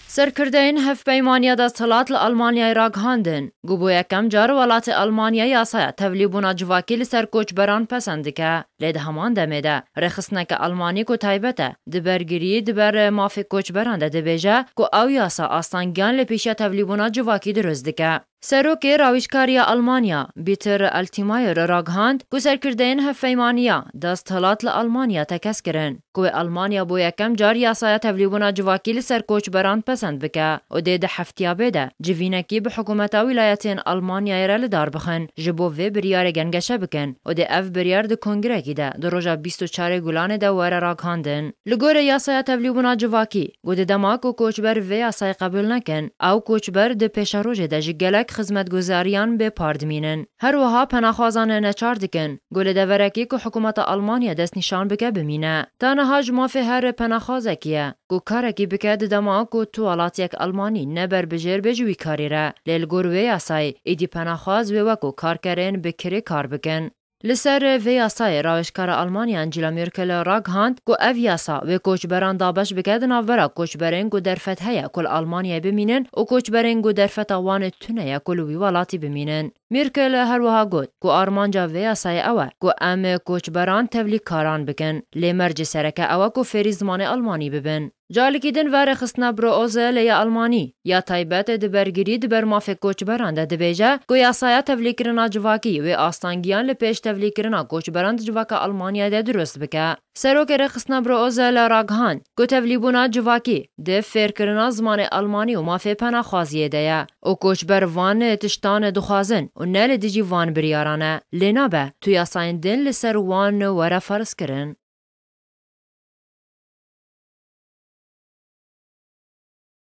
سرکردین هفپیمانیا دستهلات لألمانیا راگهاندن. گوبو یکم جار ولات آلمانیا یاسای تولیبونا جواکی لسر کوچبران پسند که لید همان دمیده رخصنک آلمانی کو تایبته دبرگیری دبر مافی کوچبران ده دبیجه کو او یاسا آستانگیان لپیشه تولیبونا جواکی درست دکه. سروکی راویشکاری آلمانیا بیتر التیمایر راگهاند کو سرکردین هفپیمانیا دستهلات لألمانیا تکس کرن کو آلمانیا بو یکم جار یاسای تولیبونا جواکی لسر کوچبران پسند بکه و ده هفتیابه ده جوینکی به حکومت ولایتین آلمانیا را لدار بخن جبو وی بریار گنگشه بکن و ده اف بریار ده کنگره کی ده در روزا 24 گولان ده وره راگهاندن لگور یاسای تولیبونا جواکی گو ده دماغ و کوچبر وی یاسای قبول نکن او کوچبر ده پیش روز ده جگلک خدمتگزاریان به پاردمینن هر وها پناهخوازان نچار دکن گل دورکی که حکومت آلمانیا دست نشان بکه بمینه تنها جمافه هر پناهخوازکیه گو کارکی بکه دماغ و توالات یک آلمانی نبر بجر بجوی کاری را لیل گروه یاسای ایدی پناهخواز و وکو کارکرین بکری کار بکن لسر وی یاسای راوشکار آلمانیا انجیلا مرکل راگهاند گو او یاسا و کوچبران دابش بکد ناورا کوچبرین گو درفت هیا کل آلمانیا بمینن و کوچبرین گو درفت آوان تونه کل ویوالاتی بمینن مرکل هر وها گود گو آرمانجا وی یاسای اوه گو ام کوچبران تولی کاران بکن لیمرج سرکه اوه گو فری زمان آلمانی ببن جالکیدن وره خستنا برو اوزه لیا آلمانی یا تایبت دبرگیری دبر مافی کوچبران ده دبیجه گو یاسایا تولیکرنا جواکی و آستانگیان لپیش تولیکرنا کوچبران جواکا آلمانیا ده درست بکه سروک رخصنا برو اوزه لراگهان گو تولیبونا جواکی ده فیرکرنا زمان آلمانی و مافی پنا خوازیه ده او کوچبر وان تشتان دخوازن و نل دیجی وان بریارانه لینا به تو یاساین دن لسر وان وره فرس کرن